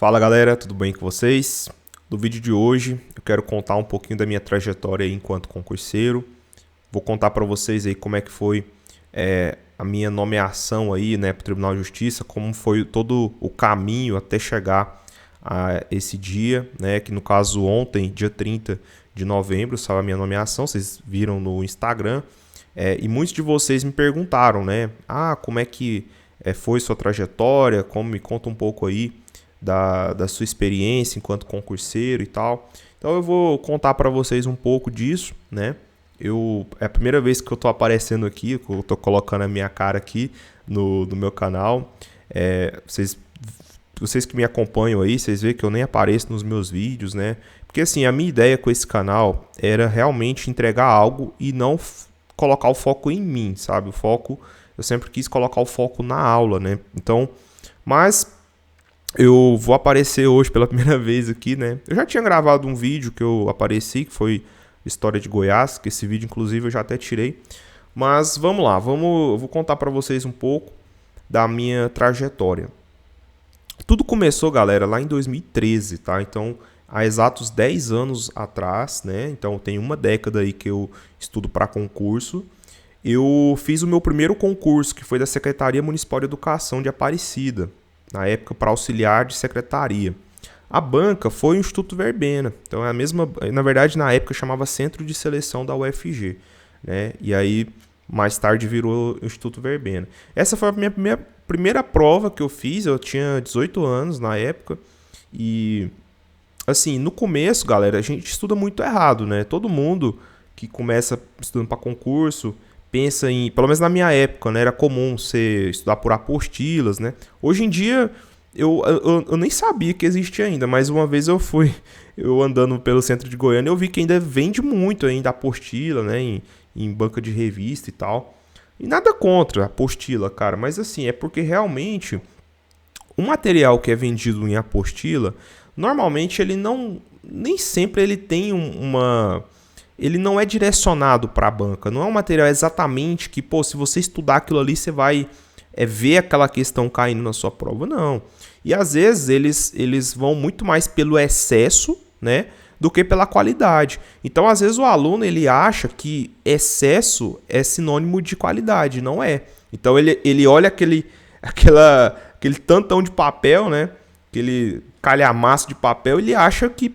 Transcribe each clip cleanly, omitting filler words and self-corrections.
Fala galera, tudo bem com vocês? No vídeo de hoje eu quero contar um pouquinho da minha trajetória aí enquanto concurseiro. Vou contar para vocês aí como é que foi a minha nomeação aí, né, para o Tribunal de Justiça, como foi todo o caminho até chegar a esse dia, né, que no caso ontem, dia 30 de novembro, saiu a minha nomeação, vocês viram no Instagram, e muitos de vocês me perguntaram, né, como é que foi sua trajetória, me conta um pouco aí da sua experiência enquanto concurseiro e tal. Então eu vou contar para vocês um pouco disso, né? É a primeira vez que eu tô aparecendo aqui, que eu tô colocando a minha cara aqui no meu canal. Vocês que me acompanham aí, vocês veem que eu nem apareço nos meus vídeos, né? Porque assim, a minha ideia com esse canal era realmente entregar algo e não colocar o foco em mim, sabe? Eu sempre quis colocar o foco na aula, né? Então, mas eu vou aparecer hoje pela primeira vez aqui, né? Eu já tinha gravado um vídeo que eu apareci, que foi História de Goiás, que esse vídeo, inclusive, eu já até tirei. Mas vamos lá, eu vou contar para vocês um pouco da minha trajetória. Tudo começou, galera, lá em 2013, tá? Então, há exatos 10 anos atrás, né? Então, tem uma década aí que eu estudo para concurso. Eu fiz o meu primeiro concurso, que foi da Secretaria Municipal de Educação de Aparecida, na época para auxiliar de secretaria. A banca foi o Instituto Verbena, então é a mesma, na verdade na época chamava Centro de Seleção da UFG, né? E aí mais tarde virou o Instituto Verbena. Essa foi a minha primeira prova que eu fiz, eu tinha 18 anos na época e assim, no começo, galera, a gente estuda muito errado, né? Todo mundo que começa estudando para concurso pensa em, pelo menos na minha época, né, era comum você estudar por apostilas, né? Hoje em dia, eu nem sabia que existia ainda, mas uma vez eu andando pelo centro de Goiânia, eu vi que ainda vende muito ainda apostila, né, em banca de revista e tal. E nada contra a apostila, cara, mas assim, é porque realmente o material que é vendido em apostila, normalmente nem sempre ele tem ele não é direcionado para a banca, não é um material exatamente que, se você estudar aquilo ali, você vai ver aquela questão caindo na sua prova, não. E às vezes eles vão muito mais pelo excesso, né, do que pela qualidade. Então, às vezes o aluno ele acha que excesso é sinônimo de qualidade, não é. Então ele olha aquele tantão de papel, né, aquele calhamaço de papel, ele acha que,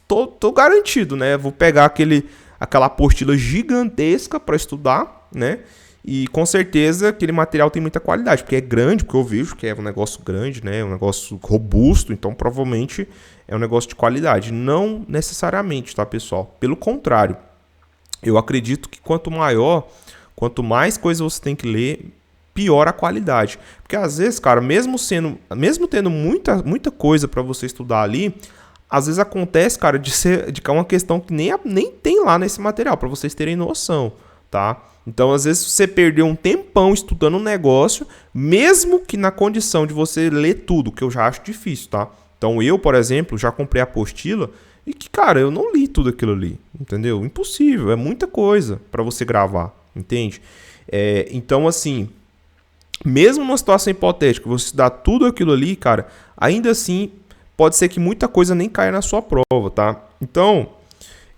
tô garantido, né? Vou pegar aquela apostila gigantesca para estudar, né? E com certeza aquele material tem muita qualidade, porque é grande, porque eu vejo que é um negócio grande, né? Um negócio robusto, então provavelmente é um negócio de qualidade. Não necessariamente, tá, pessoal? Pelo contrário, eu acredito que quanto mais coisa você tem que ler, pior a qualidade. Porque às vezes, cara, mesmo tendo muita coisa para você estudar ali, às vezes acontece, cara, de que é uma questão que nem tem lá nesse material, para vocês terem noção, tá? Então, às vezes, você perdeu um tempão estudando um negócio, mesmo que na condição de você ler tudo, que eu já acho difícil, tá? Então, eu, por exemplo, já comprei a apostila e que, cara, eu não li tudo aquilo ali, entendeu? Impossível, é muita coisa para você gravar, entende? Então, assim, mesmo numa situação hipotética, você estudar tudo aquilo ali, cara, ainda assim pode ser que muita coisa nem caia na sua prova, tá? Então,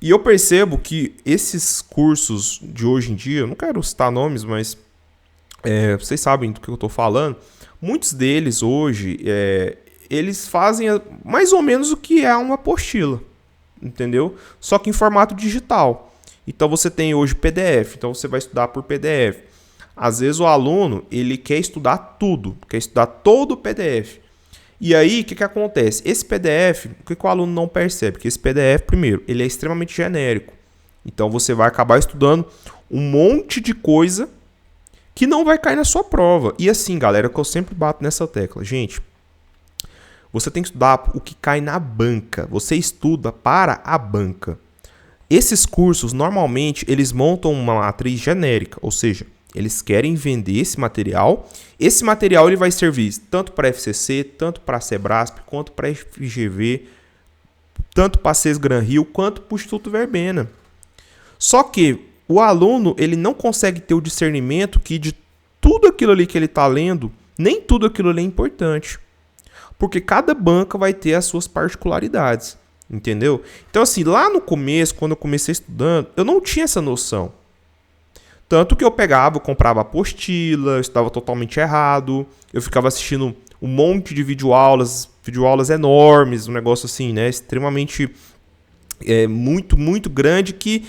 e eu percebo que esses cursos de hoje em dia, eu não quero citar nomes, mas vocês sabem do que eu estou falando, muitos deles hoje, eles fazem mais ou menos o que é uma apostila, entendeu? Só que em formato digital. Então você tem hoje PDF, então você vai estudar por PDF. Às vezes o aluno, ele quer estudar tudo, quer estudar todo o PDF. E aí, o que acontece? Esse PDF, o que o aluno não percebe? Que esse PDF, primeiro, ele é extremamente genérico. Então, você vai acabar estudando um monte de coisa que não vai cair na sua prova. E assim, galera, que eu sempre bato nessa tecla. Gente, você tem que estudar o que cai na banca. Você estuda para a banca. Esses cursos, normalmente, eles montam uma matriz genérica, ou seja, eles querem vender esse material. Esse material ele vai servir tanto para a FCC, tanto para a Sebrasp, quanto para a FGV, tanto para a Sesgran Rio, quanto para o Instituto Verbena. Só que o aluno ele não consegue ter o discernimento que de tudo aquilo ali que ele está lendo, nem tudo aquilo ali é importante. porque cada banca vai ter as suas particularidades, entendeu? Então, assim, lá no começo, quando eu comecei estudando, eu não tinha essa noção. Tanto que eu pegava, eu comprava apostila, eu estava totalmente errado, eu ficava assistindo um monte de videoaulas enormes, um negócio assim, né, extremamente muito grande, que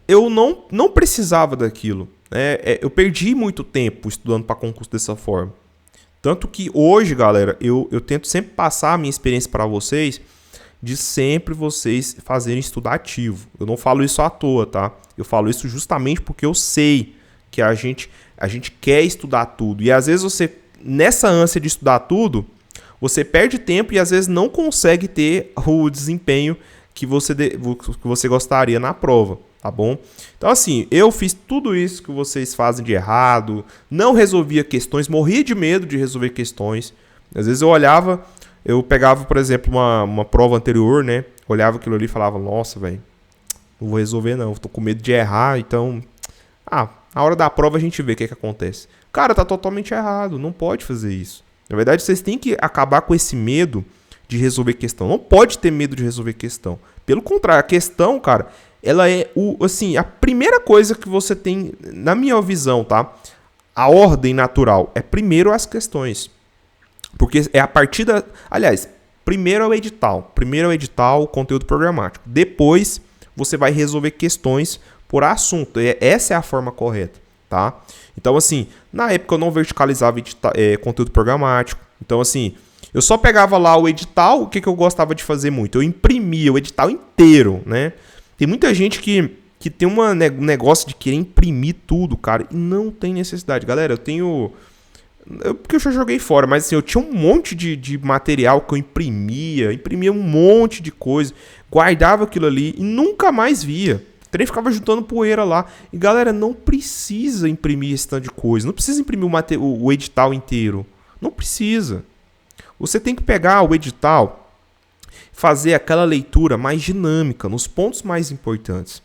eu não precisava daquilo, né? Eu perdi muito tempo estudando para concurso dessa forma. Tanto que hoje, galera, eu tento sempre passar a minha experiência para vocês, de sempre vocês fazerem estudo ativo. Eu não falo isso à toa, tá? Eu falo isso justamente porque eu sei que a gente quer estudar tudo. E às vezes você, nessa ânsia de estudar tudo, você perde tempo e às vezes não consegue ter o desempenho que você gostaria na prova, tá bom? Então, assim, eu fiz tudo isso que vocês fazem de errado, não resolvia questões, morria de medo de resolver questões. Às vezes eu olhava, eu pegava, por exemplo, uma prova anterior, né? Olhava aquilo ali e falava, nossa, velho, não vou resolver não, tô com medo de errar, então... na hora da prova a gente vê o que acontece. Cara, tá totalmente errado, não pode fazer isso. Na verdade, vocês têm que acabar com esse medo de resolver questão. Não pode ter medo de resolver questão. Pelo contrário, a questão, cara, ela é a primeira coisa que você tem, na minha visão, tá? A ordem natural é primeiro as questões. Porque é a partir da... Aliás, primeiro é o edital, o conteúdo programático. Depois você vai resolver questões por assunto. Essa é a forma correta, tá? Então, assim, na época eu não verticalizava conteúdo programático. Então, assim, eu só pegava lá o edital. O que eu gostava de fazer muito? Eu imprimia o edital inteiro, né? Tem muita gente que tem um negócio de querer imprimir tudo, cara, e não tem necessidade. Galera, porque eu já joguei fora, mas assim, eu tinha um monte de material que eu imprimia um monte de coisa, guardava aquilo ali e nunca mais via. O trem ficava juntando poeira lá. E galera, não precisa imprimir esse tanto de coisa, não precisa imprimir o edital inteiro, não precisa. Você tem que pegar o edital, fazer aquela leitura mais dinâmica, nos pontos mais importantes.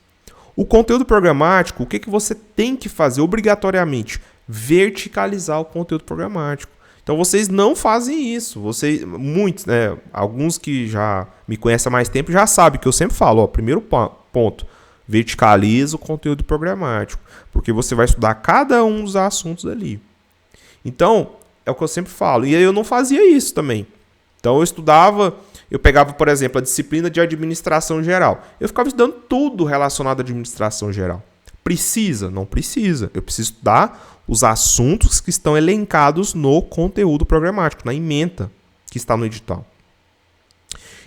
O conteúdo programático, o que você tem que fazer obrigatoriamente? Verticalizar o conteúdo programático. Então vocês não fazem isso. Muitos, né, alguns que já me conhecem há mais tempo já sabem que eu sempre falo, primeiro ponto, verticaliza o conteúdo programático, porque você vai estudar cada um dos assuntos ali. Então, é o que eu sempre falo. E aí eu não fazia isso também. Então eu pegava, por exemplo, a disciplina de administração geral. Eu ficava estudando tudo relacionado à administração geral. Precisa? Não precisa. Eu preciso estudar os assuntos que estão elencados no conteúdo programático, na ementa que está no edital.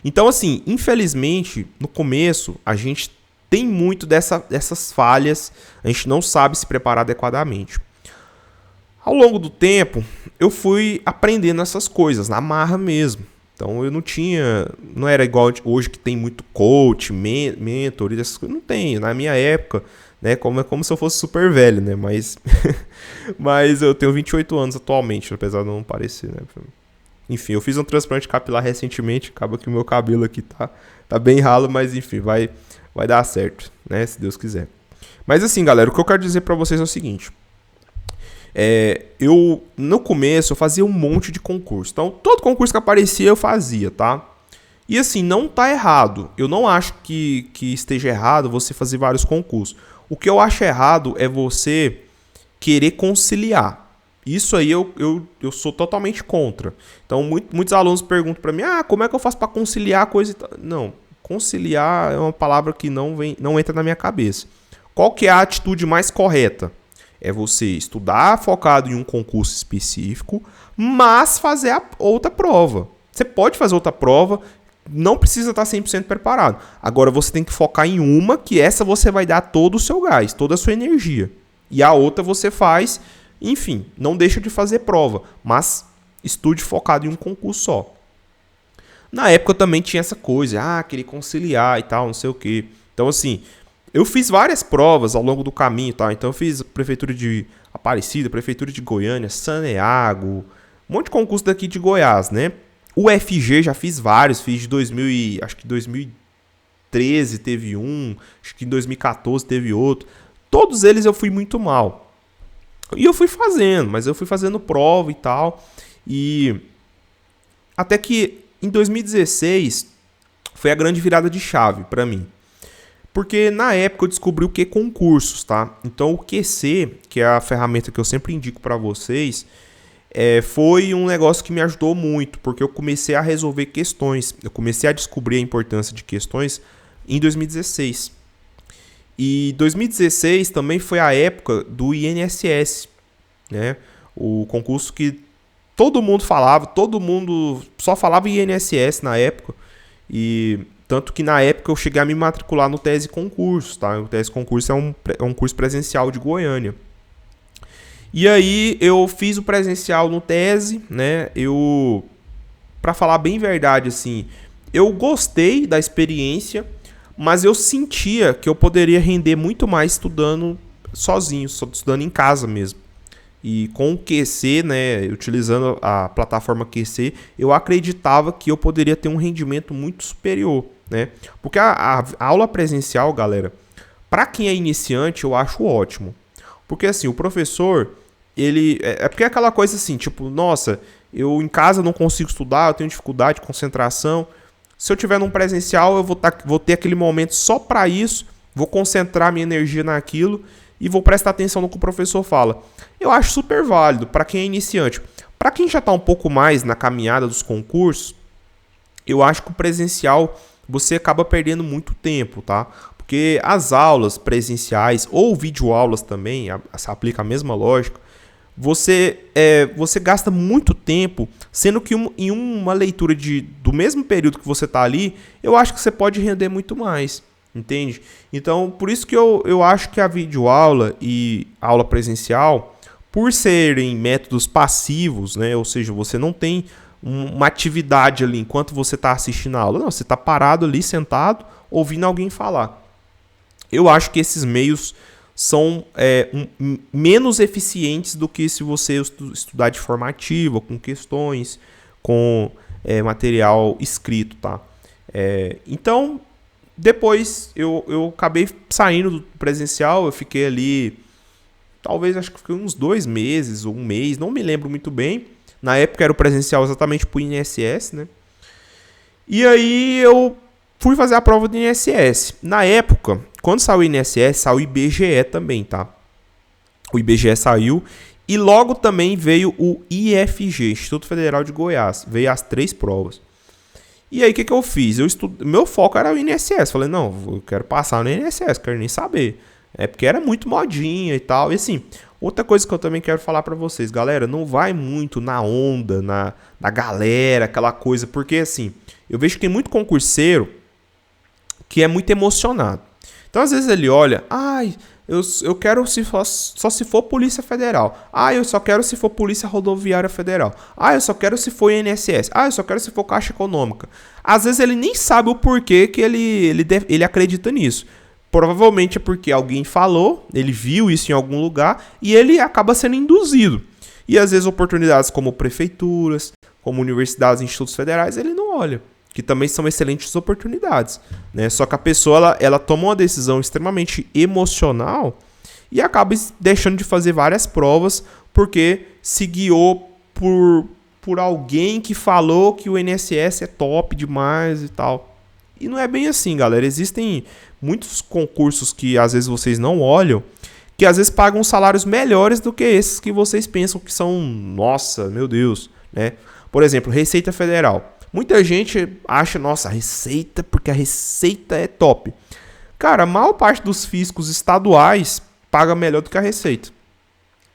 Então, assim, infelizmente, no começo, a gente tem muito dessas falhas, a gente não sabe se preparar adequadamente. Ao longo do tempo, eu fui aprendendo essas coisas, na marra mesmo. Então eu não era igual hoje que tem muito coach, mentor, essas coisas. Não tem. Na minha época, né, como se eu fosse super velho, né? Mas eu tenho 28 anos atualmente, apesar de não parecer, né? Enfim, eu fiz um transplante capilar recentemente, acaba que o meu cabelo aqui tá bem ralo, mas enfim, vai dar certo, né? Se Deus quiser. Mas assim, galera, o que eu quero dizer pra vocês é o seguinte. No começo eu fazia um monte de concurso. Então, todo concurso que aparecia eu fazia, tá? E assim, não tá errado. Eu não acho que esteja errado você fazer vários concursos. O que eu acho errado é você querer conciliar. Isso aí eu sou totalmente contra. Então, muitos alunos perguntam pra mim, como é que eu faço pra conciliar a coisa e tal? Não, conciliar é uma palavra que não entra na minha cabeça. Qual que é a atitude mais correta? É você estudar focado em um concurso específico, mas fazer a outra prova. Você pode fazer outra prova, não precisa estar 100% preparado. Agora você tem que focar em uma, que essa você vai dar todo o seu gás, toda a sua energia. E a outra você faz, enfim, não deixa de fazer prova, mas estude focado em um concurso só. Na época eu também tinha essa coisa, querer conciliar e tal, não sei o quê. Então assim... Eu fiz várias provas ao longo do caminho, tá? Então eu fiz Prefeitura de Aparecida, Prefeitura de Goiânia, Saneago, um monte de concurso daqui de Goiás, né? O UFG já fiz vários, fiz de acho que 2013 teve um, acho que em 2014 teve outro. Todos eles eu fui muito mal. E eu fui fazendo, mas eu fui fazendo prova e tal. E Até que em 2016 foi a grande virada de chave para mim. Porque na época eu descobri o que é concursos, tá? Então o QC, que é a ferramenta que eu sempre indico para vocês, foi um negócio que me ajudou muito, porque eu comecei a resolver questões, eu comecei a descobrir a importância de questões em 2016. E 2016 também foi a época do INSS, né? O concurso que todo mundo falava, todo mundo só falava INSS na época. E tanto que na época eu cheguei a me matricular no Tese Concurso, tá? O Tese Concurso é um curso presencial de Goiânia. E aí eu fiz o presencial no Tese, né? Pra falar bem verdade, assim, eu gostei da experiência, mas eu sentia que eu poderia render muito mais estudando sozinho, estudando em casa mesmo. E com o QC, né, utilizando a plataforma QC, eu acreditava que eu poderia ter um rendimento muito superior, né? Porque a aula presencial, galera, para quem é iniciante, eu acho ótimo. Porque assim, o professor, ele porque é aquela coisa assim, tipo, nossa, eu em casa não consigo estudar, eu tenho dificuldade de concentração. Se eu tiver num presencial, eu vou ter aquele momento só para isso, vou concentrar minha energia naquilo e vou prestar atenção no que o professor fala. Eu acho super válido para quem é iniciante. Para quem já está um pouco mais na caminhada dos concursos, eu acho que o presencial você acaba perdendo muito tempo, tá? Porque as aulas presenciais ou videoaulas também, se aplica a mesma lógica, você gasta muito tempo, sendo que em uma leitura do mesmo período que você está ali, eu acho que você pode render muito mais. Entende? Então, por isso que eu acho que a videoaula e a aula presencial, por serem métodos passivos, né? Ou seja, você não tem uma atividade ali enquanto você está assistindo a aula. Não, você está parado ali, sentado, ouvindo alguém falar. Eu acho que esses meios são menos eficientes do que se você estudar de forma ativa, com questões, com material escrito, tá? Então, depois eu acabei saindo do presencial, eu fiquei ali, talvez acho que fiquei uns 2 meses ou 1 mês, não me lembro muito bem. Na época era o presencial exatamente pro INSS, né? E aí eu fui fazer a prova do INSS. Na época, quando saiu o INSS, saiu o IBGE também, tá? O IBGE saiu e logo também veio o IFG, Instituto Federal de Goiás. Veio as 3 provas. E aí, o que eu fiz? Meu foco era o INSS. Falei, não, eu quero passar no INSS, quero nem saber. Porque era muito modinha e tal. E assim, outra coisa que eu também quero falar pra vocês, galera, não vai muito na onda, na galera, aquela coisa. Porque assim, eu vejo que tem muito concurseiro que é muito emocionado. Então, às vezes ele olha, eu quero só se for Polícia Federal. Eu só quero se for Polícia Rodoviária Federal. Eu só quero se for INSS. Eu só quero se for Caixa Econômica. Às vezes ele nem sabe o porquê que ele acredita nisso. Provavelmente é porque alguém falou, ele viu isso em algum lugar e ele acaba sendo induzido. E às vezes oportunidades como prefeituras, como universidades e institutos federais, ele não olha. Que também são excelentes oportunidades, né? Só que a pessoa ela toma uma decisão extremamente emocional e acaba deixando de fazer várias provas porque se guiou por alguém que falou que o INSS é top demais e tal. E não é bem assim, galera. Existem muitos concursos que às vezes vocês não olham, que às vezes pagam salários melhores do que esses que vocês pensam que são, nossa, meu Deus, né? Por exemplo, Receita Federal. Muita gente acha, nossa, a Receita, porque a Receita é top. Cara, a maior parte dos fiscos estaduais paga melhor do que a Receita.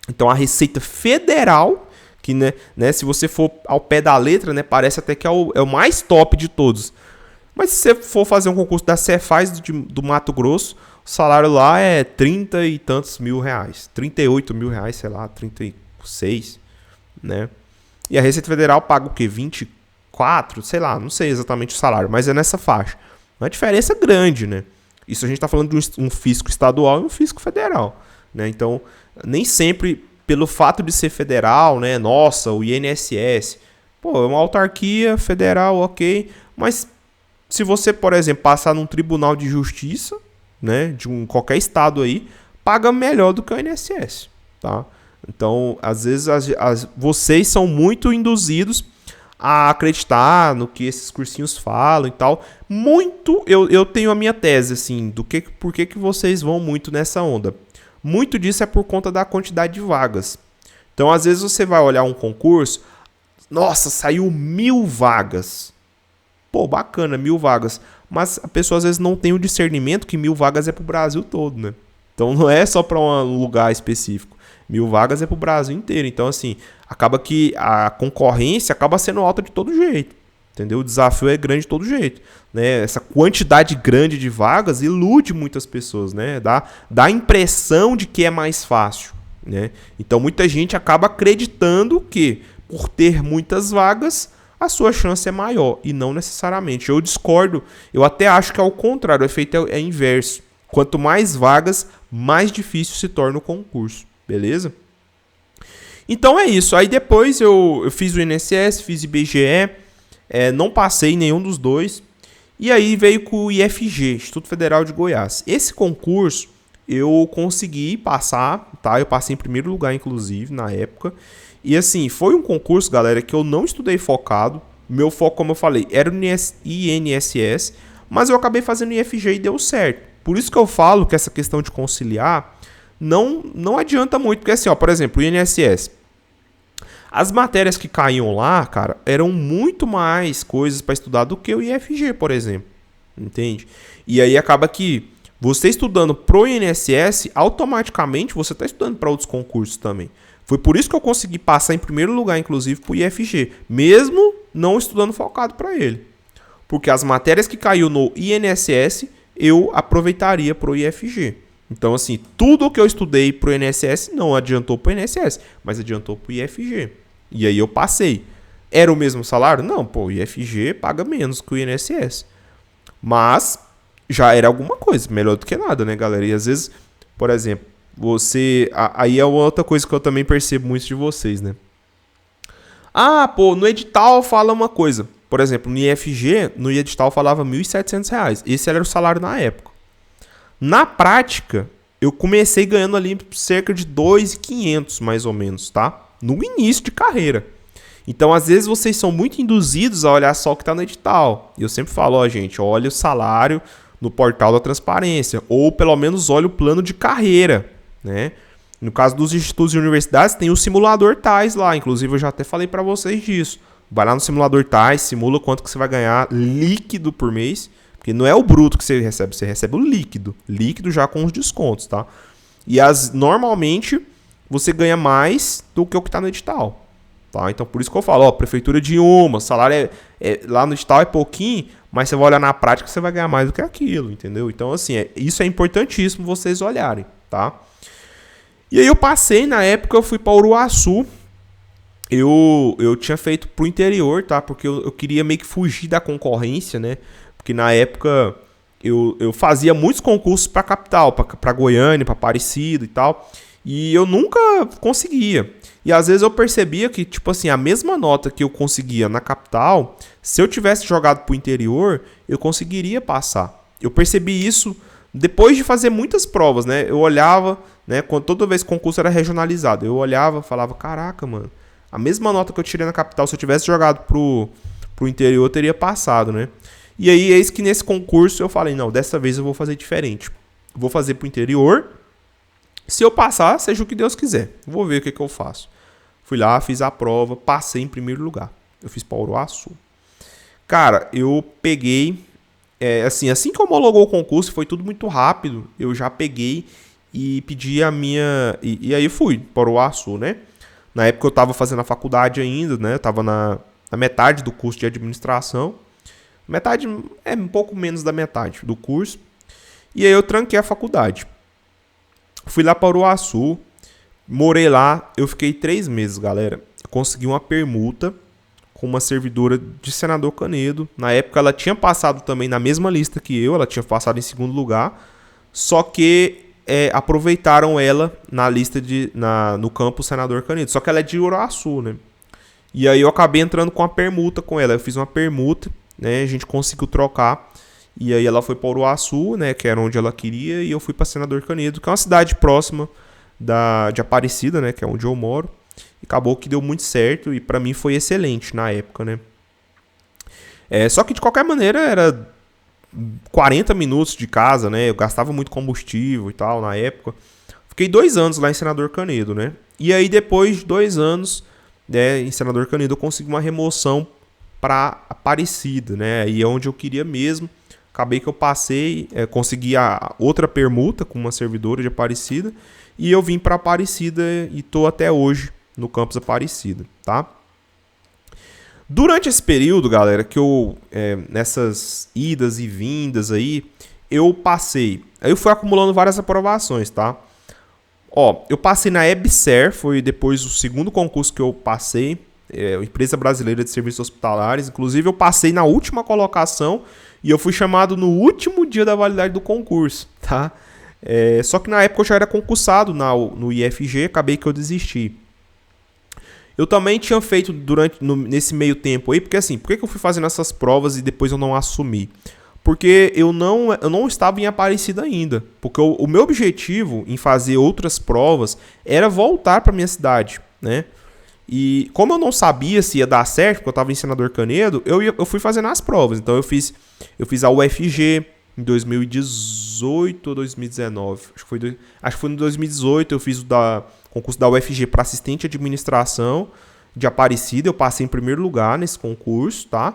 Então a Receita Federal, que né, se você for ao pé da letra, né, parece até que é o mais top de todos. Mas se você for fazer um concurso da Cefaz do Mato Grosso, o salário lá é 30 e tantos mil reais. 38 mil reais, sei lá, 36, né? E a Receita Federal paga o quê? 24, sei lá, não sei exatamente o salário, mas é nessa faixa. Uma diferença grande, né? Isso a gente está falando de um fisco estadual e um fisco federal, né? Então, nem sempre, pelo fato de ser federal, né? Nossa, o INSS, pô, é uma autarquia federal, ok, mas se você, por exemplo, passar num tribunal de justiça, né, de qualquer estado aí, paga melhor do que o INSS, tá? Então, às vezes, vocês são muito induzidos a acreditar no que esses cursinhos falam e tal. Muito, eu tenho a minha tese, assim, por que vocês vão muito nessa onda. Muito disso é por conta da quantidade de vagas. Então, às vezes você vai olhar um concurso, nossa, saiu 1000 vagas. Pô, bacana, 1000 vagas. Mas a pessoa às vezes não tem o discernimento que 1000 vagas é pro Brasil todo, né? Então não é só para um lugar específico. 1000 vagas é pro Brasil inteiro. Então, assim, acaba que a concorrência acaba sendo alta de todo jeito. Entendeu? O desafio é grande de todo jeito. Né? Essa quantidade grande de vagas ilude muitas pessoas, né? Dá a impressão de que é mais fácil. Né? Então muita gente acaba acreditando que, por ter muitas vagas, a sua chance é maior. E não necessariamente. Eu discordo. Eu até acho que é o contrário. O efeito é inverso. Quanto mais vagas, mais difícil se torna o concurso. Beleza? Então é isso. Aí depois eu fiz o INSS, fiz IBGE, não passei em nenhum dos dois. E aí veio com o IFG, Instituto Federal de Goiás. Esse concurso eu consegui passar, tá? Eu passei em primeiro lugar, inclusive, na época. E assim, foi um concurso, galera, que eu não estudei focado. Meu foco, como eu falei, era o INSS, mas eu acabei fazendo o IFG e deu certo. Por isso que eu falo que essa questão de conciliar não adianta muito. Porque assim, ó, por exemplo, o INSS. As matérias que caíam lá, cara, eram muito mais coisas para estudar do que o IFG, por exemplo. Entende? E aí acaba que você estudando pro INSS, automaticamente você está estudando para outros concursos também. Foi por isso que eu consegui passar em primeiro lugar, inclusive, pro IFG, mesmo não estudando focado para ele. Porque as matérias que caiu no INSS, eu aproveitaria pro IFG. Então, assim, tudo que eu estudei pro INSS não adiantou pro INSS, mas adiantou pro IFG. E aí eu passei. Era o mesmo salário? Não, pô, o IFG paga menos que o INSS. Mas já era alguma coisa, melhor do que nada, né, galera? E às vezes, por exemplo, você... Aí é outra coisa que eu também percebo muito de vocês, né? Ah, pô, no edital fala uma coisa. Por exemplo, no IFG, no edital falava R$ 1.700. Esse era o salário na época. Na prática, eu comecei ganhando ali cerca de 2.500, mais ou menos, tá? No início de carreira. Então, às vezes, vocês são muito induzidos a olhar só o que está no edital. E eu sempre falo, ó, gente, olha o salário no portal da transparência. Ou, pelo menos, olha o plano de carreira, né? No caso dos institutos e universidades, tem o simulador TAIS lá. Inclusive, eu já até falei para vocês disso. Vai lá no simulador TAIS, simula quanto que você vai ganhar líquido por mês. Porque não é o bruto que você recebe o líquido. Líquido já com os descontos, tá? E normalmente você ganha mais do que o que está no edital. Tá? Então por isso que eu falo, ó, prefeitura de salário lá no edital é pouquinho, mas você vai olhar na prática, você vai ganhar mais do que aquilo, entendeu? Então assim, isso é importantíssimo vocês olharem, tá? E aí eu passei, na época eu fui para Uruaçu. Eu tinha feito pro interior, tá? Porque eu queria meio que fugir da concorrência, né? Porque na época eu fazia muitos concursos para capital, para Goiânia, para Aparecida e tal. E eu nunca conseguia. E às vezes eu percebia que, tipo assim, a mesma nota que eu conseguia na capital, se eu tivesse jogado pro interior, eu conseguiria passar. Eu percebi isso depois de fazer muitas provas, né? Eu olhava, né? Toda vez que o concurso era regionalizado, eu olhava e falava, caraca, mano, a mesma nota que eu tirei na capital, se eu tivesse jogado pro interior, eu teria passado, né? E aí, eis que nesse concurso eu falei, não, dessa vez eu vou fazer diferente. Vou fazer pro interior. Se eu passar, seja o que Deus quiser. Vou ver o que eu faço. Fui lá, fiz a prova, passei em primeiro lugar. Eu fiz para Uruaçu. Cara, eu peguei... assim que homologou o concurso, foi tudo muito rápido. Eu já peguei e pedi a minha... E aí fui para Uruaçu, né? Na época eu estava fazendo a faculdade ainda, né? Eu estava na metade do curso de administração. Metade, um pouco menos da metade do curso. E aí eu tranquei a faculdade. Fui lá para Uruaçu, morei lá, eu fiquei 3 meses, galera. Eu consegui uma permuta com uma servidora de Senador Canedo. Na época ela tinha passado também na mesma lista que eu, ela tinha passado em segundo lugar. Só que aproveitaram ela na lista no campo Senador Canedo. Só que ela é de Uruaçu, né? E aí eu acabei entrando com a permuta com ela. Eu fiz uma permuta, né? A gente conseguiu trocar. E aí ela foi para Uruaçu, né? Que era onde ela queria. E eu fui para Senador Canedo, que é uma cidade próxima de Aparecida, né? Que é onde eu moro. acabou que deu muito certo e pra mim foi excelente na época, né? Só que de qualquer maneira era 40 minutos de casa, né? Eu gastava muito combustível e tal na época. Fiquei 2 anos lá em Senador Canedo, né? E aí depois de 2 anos, né, em Senador Canedo eu consegui uma remoção para Aparecida, né? Aí é onde eu queria mesmo. Acabei que eu passei, consegui a outra permuta com uma servidora de Aparecida e eu vim para Aparecida e tô até hoje no campus Aparecida, tá? Durante esse período, galera, que eu nessas idas e vindas aí, eu passei, aí eu fui acumulando várias aprovações, tá? Ó, eu passei na EBSER, foi depois o segundo concurso que eu passei, Empresa Brasileira de Serviços Hospitalares. Inclusive eu passei na última colocação e eu fui chamado no último dia da validade do concurso, tá? Só que na época eu já era concursado no IFG, acabei que eu desisti. Eu também tinha feito nesse meio tempo aí, porque assim, por que eu fui fazendo essas provas e depois eu não assumi? Porque eu não estava em Aparecida ainda. Porque o meu objetivo em fazer outras provas era voltar para minha cidade, né? E como eu não sabia se ia dar certo, porque eu estava em Senador Canedo, eu fui fazendo as provas. Então eu fiz a UFG em 2018 ou 2019. Acho que foi em 2018, eu fiz o concurso da UFG para assistente de administração de Aparecida. Eu passei em primeiro lugar nesse concurso, tá?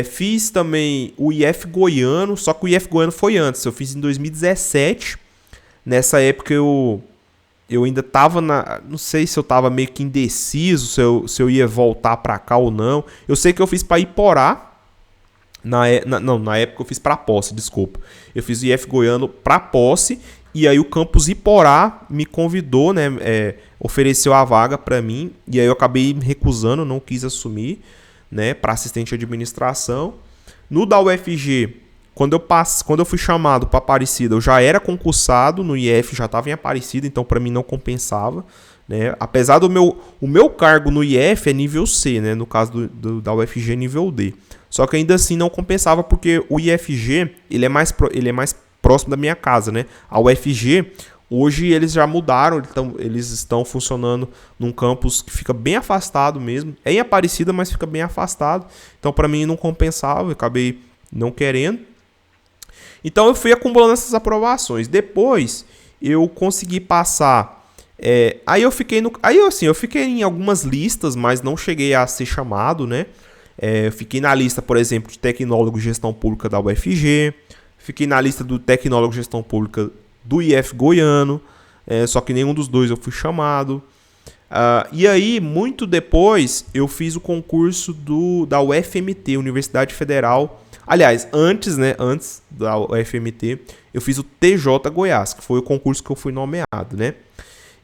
Fiz também o IF Goiano, só que o IF Goiano foi antes. Eu fiz em 2017. Nessa época eu ainda tava não sei se eu tava meio que indeciso se eu ia voltar pra cá ou não. Eu sei que eu fiz pra Iporá. Na época eu fiz pra Posse, desculpa. Eu fiz o IF Goiano pra Posse. E aí o campus Iporá me convidou, né? Ofereceu a vaga pra mim. E aí eu acabei me recusando, não quis assumir, né? Pra assistente de administração. No da UFG, quando eu fui chamado para Aparecida, eu já era concursado no IF, já estava em Aparecida, então para mim não compensava, né? Apesar do o meu cargo no IF é nível C, né? No caso da UFG é nível D. Só que ainda assim não compensava porque o IFG ele é mais próximo da minha casa, né? A UFG hoje eles já mudaram, eles estão funcionando num campus que fica bem afastado mesmo. É em Aparecida, mas fica bem afastado. Então para mim não compensava, eu acabei não querendo. Então eu fui acumulando essas aprovações. Depois eu consegui passar. Aí eu fiquei eu fiquei em algumas listas, mas não cheguei a ser chamado, né? Eu fiquei na lista, por exemplo, de tecnólogo de gestão pública da UFG. Fiquei na lista do tecnólogo de gestão pública do IF Goiano. Só que nenhum dos dois eu fui chamado. E aí, muito depois, eu fiz o concurso da UFMT, Universidade Federal. Aliás, antes da UFMT, eu fiz o TJ Goiás, que foi o concurso que eu fui nomeado, né?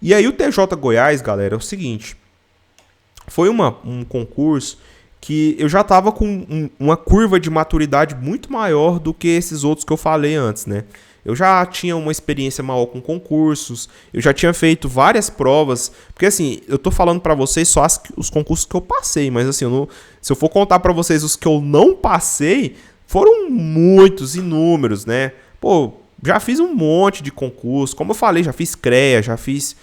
E aí o TJ Goiás, galera, é o seguinte. Foi um concurso que eu já estava com uma curva de maturidade muito maior do que esses outros que eu falei antes, né? Eu já tinha uma experiência maior com concursos, eu já tinha feito várias provas, porque assim, eu tô falando pra vocês só os concursos que eu passei, mas assim, se eu for contar pra vocês os que eu não passei, foram muitos, inúmeros, né? Pô, já fiz um monte de concurso, como eu falei, já fiz CREA, já fiz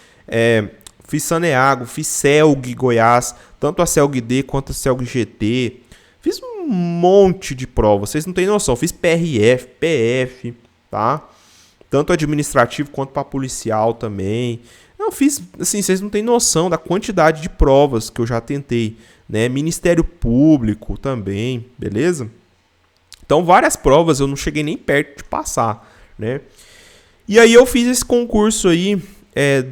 Saneago, fiz CELG Goiás, tanto a CELG D quanto a CELG GT, fiz um monte de provas, vocês não têm noção, fiz PRF, PF, tá? Tanto administrativo quanto para policial também. Eu fiz, assim, vocês não têm noção da quantidade de provas que eu já tentei, né? Ministério Público também, beleza? Então, várias provas eu não cheguei nem perto de passar, né? E aí eu fiz esse concurso aí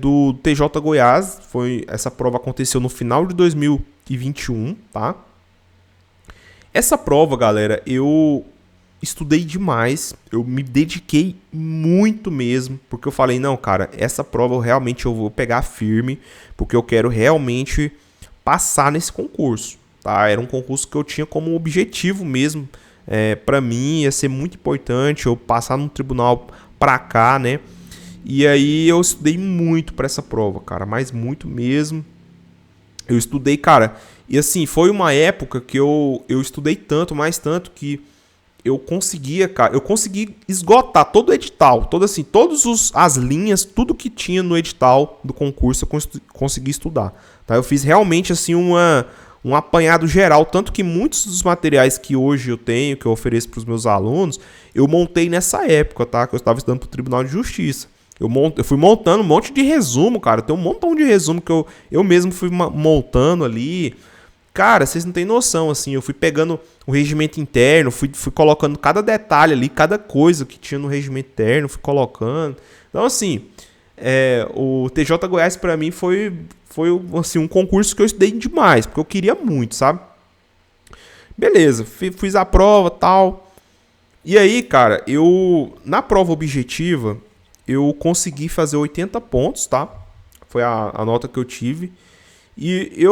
do TJ Goiás. Essa prova aconteceu no final de 2021, tá? Essa prova, galera, eu estudei demais, eu me dediquei muito mesmo, porque eu falei, não, cara, essa prova eu vou pegar firme, porque eu quero realmente passar nesse concurso, tá? Era um concurso que eu tinha como objetivo mesmo, pra mim ia ser muito importante eu passar no tribunal pra cá, né? E aí eu estudei muito pra essa prova, cara, mas muito mesmo. Eu estudei, cara, e assim, foi uma época que eu estudei tanto, mais tanto que eu conseguia, cara, eu consegui esgotar todo o edital, assim, todas as linhas, tudo que tinha no edital do concurso eu consegui estudar, tá? Eu fiz realmente, assim, um apanhado geral, tanto que muitos dos materiais que hoje eu tenho, que eu ofereço para os meus alunos, eu montei nessa época, tá? Que eu estava estudando para o Tribunal de Justiça. Eu fui montando um monte de resumo, cara. Tem um montão de resumo que eu mesmo fui montando ali. Cara, vocês não têm noção, assim. Eu fui pegando o regimento interno, fui colocando cada detalhe ali, cada coisa que tinha no regimento interno, fui colocando. Então, assim, o TJ Goiás pra mim foi assim, um concurso que eu estudei demais, porque eu queria muito, sabe? Beleza, fiz a prova e tal. E aí, cara, na prova objetiva, eu consegui fazer 80 pontos, tá? Foi a nota que eu tive. E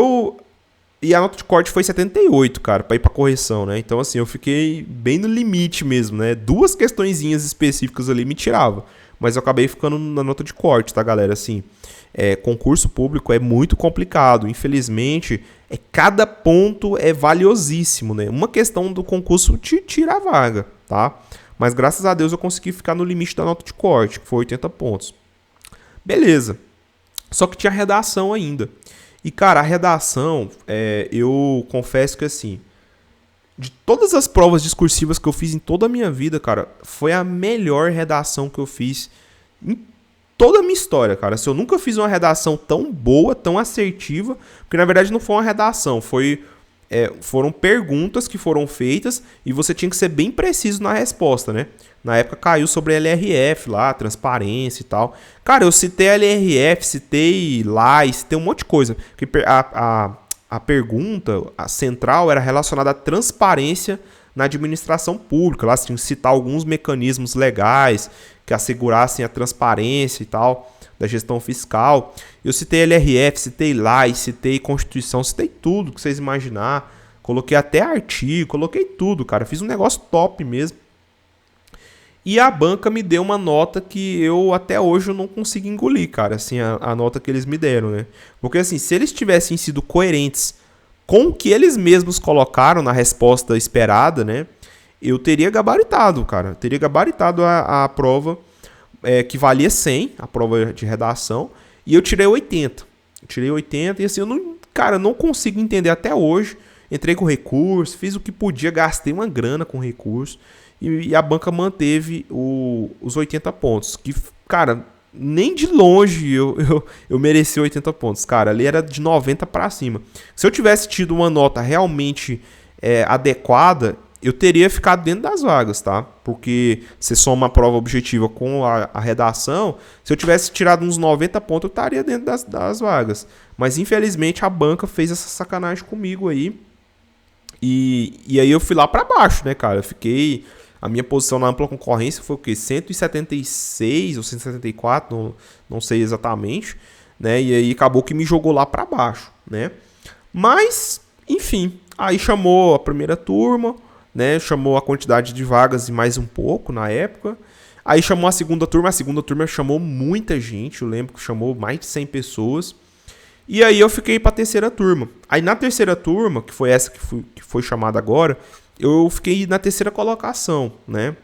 a nota de corte foi 78, cara, pra ir pra correção, né? Então, assim, eu fiquei bem no limite mesmo, né? 2 questõezinhas específicas ali me tirava. Mas eu acabei ficando na nota de corte, tá, galera? Assim, concurso público é muito complicado. Infelizmente, cada ponto é valiosíssimo, né? Uma questão do concurso te tira a vaga, tá? Mas graças a Deus eu consegui ficar no limite da nota de corte, que foi 80 pontos. Beleza. Só que tinha redação ainda. E, cara, a redação, eu confesso que, assim, de todas as provas discursivas que eu fiz em toda a minha vida, cara, foi a melhor redação que eu fiz em toda a minha história, cara. Assim, eu nunca fiz uma redação tão boa, tão assertiva, porque, na verdade, não foi uma redação, foram perguntas que foram feitas e você tinha que ser bem preciso na resposta, né? Na época caiu sobre LRF lá, transparência e tal. Cara, eu citei LRF, citei LAI, citei um monte de coisa. Porque a pergunta central era relacionada à transparência na administração pública. Lá você tinha que citar alguns mecanismos legais que assegurassem a transparência e tal da gestão fiscal. Eu citei LRF, citei LAI, citei Constituição, citei tudo que vocês imaginar. Coloquei até artigo, coloquei tudo, cara. Fiz um negócio top mesmo. E a banca me deu uma nota que eu até hoje eu não consigo engolir, cara, assim, a nota que eles me deram, né? Porque, assim, se eles tivessem sido coerentes com o que eles mesmos colocaram na resposta esperada, né? Eu teria gabaritado, cara. Eu teria gabaritado a prova que valia 100, a prova de redação, e eu tirei 80. Eu tirei 80 e, assim, eu não consigo entender até hoje. Entrei com recurso, fiz o que podia, gastei uma grana com recurso. E a banca manteve os 80 pontos. Que, cara, nem de longe eu mereci 80 pontos. Cara, ali era de 90 para cima. Se eu tivesse tido uma nota realmente adequada, eu teria ficado dentro das vagas, tá? Porque você soma a prova objetiva com a redação. Se eu tivesse tirado uns 90 pontos, eu estaria dentro das vagas. Mas, infelizmente, a banca fez essa sacanagem comigo aí. E aí eu fui lá para baixo, né, cara? A minha posição na ampla concorrência foi o quê? 176 ou 174, não sei exatamente, né? E aí acabou que me jogou lá para baixo, né? Mas, enfim, aí chamou a primeira turma, né? Chamou a quantidade de vagas e mais um pouco na época. Aí chamou a segunda turma chamou muita gente, eu lembro que chamou mais de 100 pessoas. E aí eu fiquei para a terceira turma. Aí na terceira turma, que foi essa que foi chamada agora, eu fiquei na terceira colocação, né,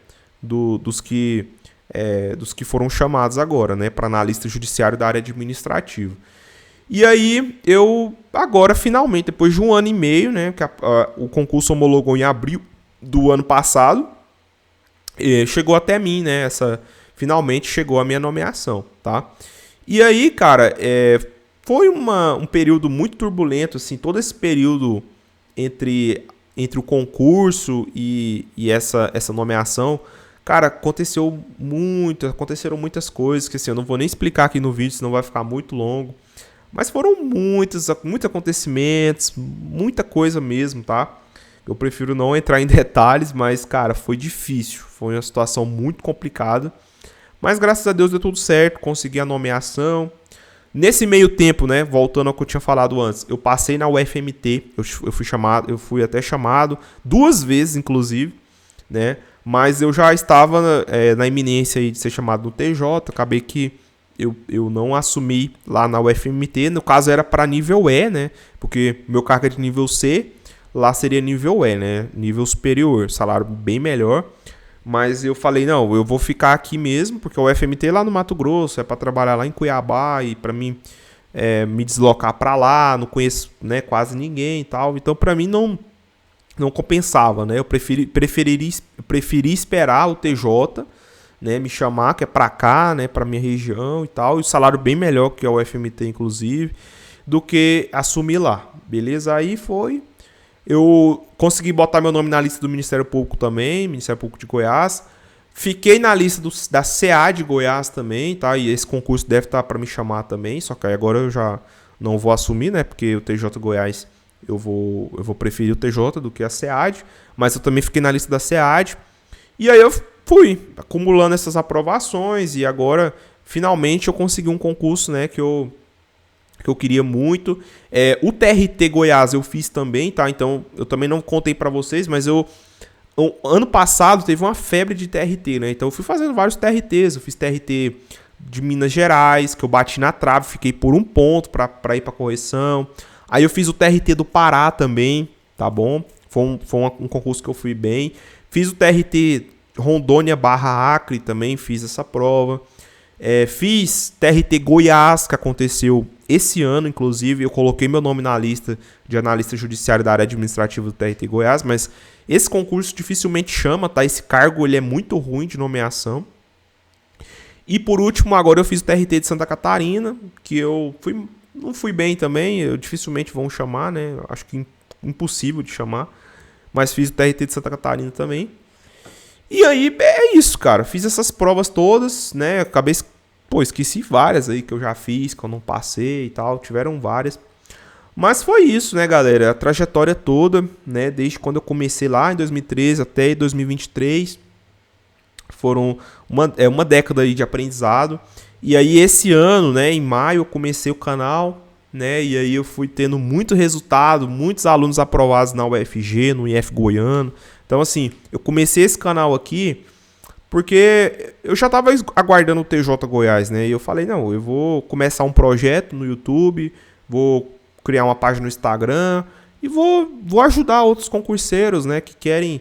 dos que foram chamados agora, né, para analista judiciário da área administrativa. E aí eu agora finalmente, depois de 1 ano e meio, né, que o concurso homologou em abril do ano passado, chegou até mim, né, finalmente chegou a minha nomeação, tá? E aí, cara, foi um período muito turbulento, assim, todo esse período entre o concurso e essa nomeação, cara, aconteceram muitas coisas, que assim, eu não vou nem explicar aqui no vídeo, senão vai ficar muito longo, mas foram muitos acontecimentos, muita coisa mesmo, tá? Eu prefiro não entrar em detalhes, mas, cara, foi difícil, foi uma situação muito complicada, mas graças a Deus deu tudo certo, consegui a nomeação. Nesse meio tempo, né, voltando ao que eu tinha falado antes, eu passei na UFMT, eu fui até chamado 2 vezes, inclusive, né, mas eu já estava na iminência aí de ser chamado no TJ, acabei que eu não assumi lá na UFMT, no caso era para nível E, né, porque meu cargo é de nível C, lá seria nível E, né? Nível superior, salário bem melhor. Mas eu falei, não, eu vou ficar aqui mesmo, porque o FMT é lá no Mato Grosso, é para trabalhar lá em Cuiabá e para mim me deslocar para lá, não conheço, né, quase ninguém e tal. Então para mim não compensava, né? Eu preferi esperar o TJ, né, me chamar, que é para cá, né, para minha região e tal, e o salário bem melhor que é o FMT inclusive, do que assumir lá. Beleza? Aí foi. Eu consegui botar meu nome na lista do Ministério Público também, Ministério Público de Goiás. Fiquei na lista da CA de Goiás também, tá? E esse concurso deve estar para me chamar também, só que aí agora eu já não vou assumir, né? Porque o TJ Goiás eu vou preferir o TJ do que a SEAD, mas eu também fiquei na lista da SEAD. E aí eu fui acumulando essas aprovações e agora finalmente eu consegui um concurso, né, que eu queria muito. O TRT Goiás eu fiz também, tá? Então eu também não contei para vocês, mas ano passado teve uma febre de TRT, né? Então eu fui fazendo vários TRTs. Eu fiz TRT de Minas Gerais, que eu bati na trave, fiquei por 1 ponto para ir para correção. Aí eu fiz o TRT do Pará também, tá bom? Foi um concurso que eu fui bem. Fiz o TRT Rondônia/Acre também, fiz essa prova. Fiz TRT Goiás, que aconteceu esse ano, inclusive. Eu coloquei meu nome na lista de analista judiciário da área administrativa do TRT Goiás, mas esse concurso dificilmente chama, tá? Esse cargo ele é muito ruim de nomeação. E por último, agora eu fiz o TRT de Santa Catarina, que não fui bem também, dificilmente vão chamar, né? Acho que impossível de chamar, mas fiz o TRT de Santa Catarina também. E aí, é isso, cara. Fiz essas provas todas, né? Acabei, esqueci várias aí que eu já fiz, que eu não passei e tal. Tiveram várias. Mas foi isso, né, galera? A trajetória toda, né? Desde quando eu comecei lá em 2013 até 2023. Foram uma década aí de aprendizado. E aí, esse ano, né, em maio, eu comecei o canal, né? E aí eu fui tendo muito resultado, muitos alunos aprovados na UFG, no IF Goiano. Então, assim, eu comecei esse canal aqui porque eu já estava aguardando o TJ Goiás, né? E eu falei, não, eu vou começar um projeto no YouTube, vou criar uma página no Instagram e vou ajudar outros concurseiros, né? Que querem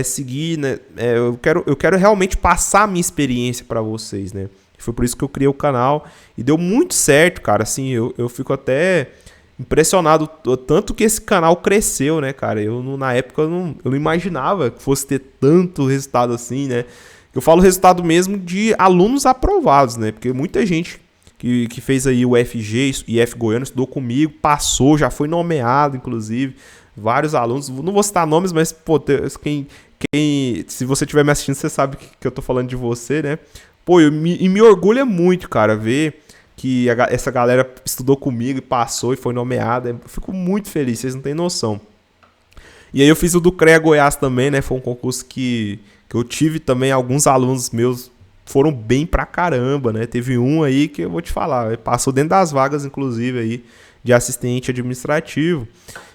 seguir, né? Eu quero realmente passar a minha experiência para vocês, né? Foi por isso que eu criei o canal e deu muito certo, cara. Assim, eu fico até impressionado tanto que esse canal cresceu, né, cara? Na época eu não imaginava que fosse ter tanto resultado assim, né? Eu falo resultado mesmo de alunos aprovados, né? Porque muita gente que fez aí o FG e F Goiano estudou comigo, passou, já foi nomeado, inclusive. Vários alunos, não vou citar nomes, mas pô, se você estiver me assistindo, você sabe que eu tô falando de você, né? Pô, me orgulha muito, cara, ver que essa galera estudou comigo e passou e foi nomeada. Eu fico muito feliz, vocês não têm noção. E aí eu fiz o do CREA Goiás também, né? Foi um concurso que eu tive também, alguns alunos meus foram bem pra caramba, né? Teve um aí que eu vou te falar, passou dentro das vagas, inclusive, aí, de assistente administrativo.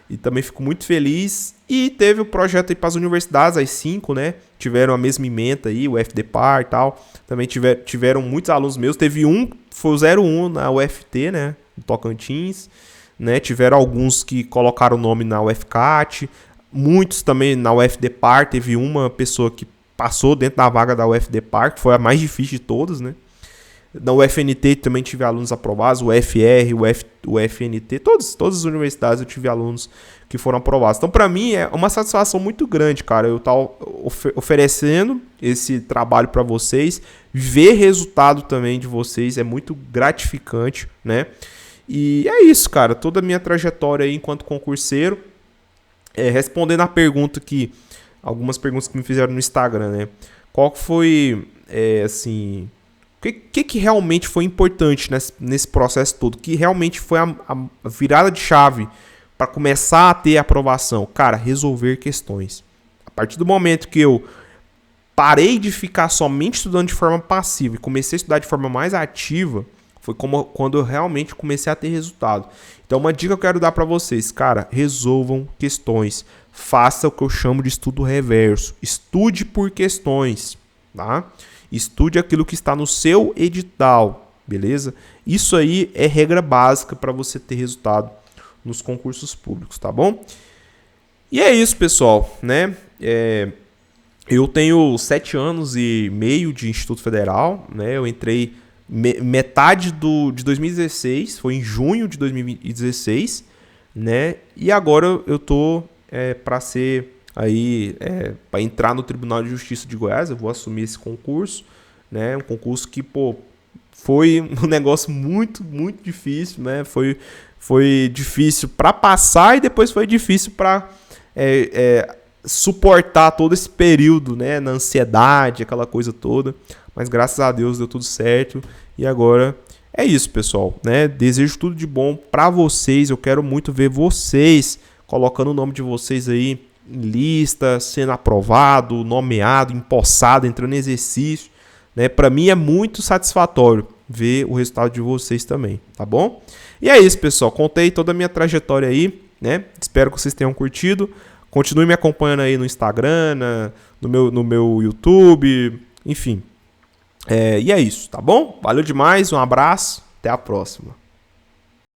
E também fico muito feliz. E teve o projeto aí para as universidades, as 5, né? Tiveram a mesma ementa aí, o FDPAR e tal. Também tiveram muitos alunos meus. Teve foi o 01 na UFT, né? No Tocantins. Né? Tiveram alguns que colocaram o nome na UFCAT. Muitos também na UFDPAR. Teve uma pessoa que passou dentro da vaga da UFDPAR, que foi a mais difícil de todas, né? Na UFNT também tive alunos aprovados, o UFR, o UFNT, todas as universidades eu tive alunos que foram aprovados. Então, para mim, é uma satisfação muito grande, cara, eu estar oferecendo esse trabalho para vocês, ver resultado também de vocês é muito gratificante, né? E é isso, cara, toda a minha trajetória aí enquanto concurseiro, respondendo a pergunta que, algumas perguntas que me fizeram no Instagram, né? Qual foi, assim... O que realmente foi importante nesse processo todo? Que realmente foi a virada de chave para começar a ter aprovação? Cara, resolver questões. A partir do momento que eu parei de ficar somente estudando de forma passiva e comecei a estudar de forma mais ativa, foi quando eu realmente comecei a ter resultado. Então, uma dica que eu quero dar para vocês, cara, resolvam questões. Faça o que eu chamo de estudo reverso. Estude por questões, tá? Estude aquilo que está no seu edital, beleza? Isso aí é regra básica para você ter resultado nos concursos públicos, tá bom? E é isso, pessoal, né? Eu tenho 7 anos e meio de Instituto Federal, né? Eu entrei metade de 2016, foi em junho de 2016, né? E agora eu tô para ser aí para entrar no Tribunal de Justiça de Goiás. Eu vou assumir esse concurso, né? Um concurso que, pô, foi um negócio muito, muito difícil, né? Foi difícil para passar e depois foi difícil para suportar todo esse período, né? Na ansiedade, aquela coisa toda. Mas graças a Deus deu tudo certo. E agora é isso, pessoal, né? Desejo tudo de bom para vocês. Eu quero muito ver vocês colocando o nome de vocês aí em lista, sendo aprovado, nomeado, empossado, entrando em exercício, né? Para mim é muito satisfatório ver o resultado de vocês também, tá bom? E é isso, pessoal. Contei toda a minha trajetória aí, né? Espero que vocês tenham curtido. Continue me acompanhando aí no Instagram, no meu YouTube, enfim. E é isso, tá bom? Valeu demais, um abraço, até a próxima.